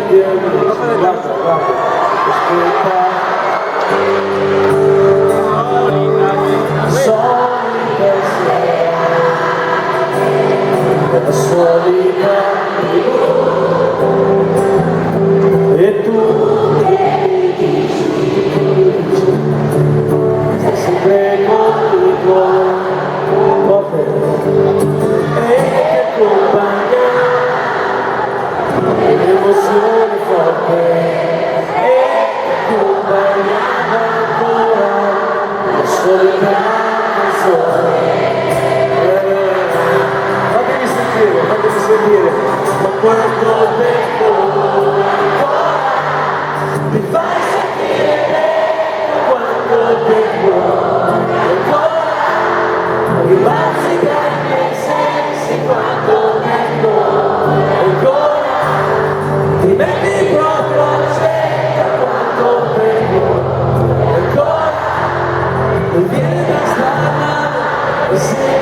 guarda, ascolta. Solita solita e tu sei sempre con il tuo papel e ti accompagna l'emozione forte e ti accompagna ancora la solita canzone. Fatemi sentire, ma quanto tempo ancora mi fai sentire dentro, quanto tempo ancora rimazzica i miei sensi, quanto tempo ancora ti metti proprio a cerca, quanto tempo ancora mi viene da stare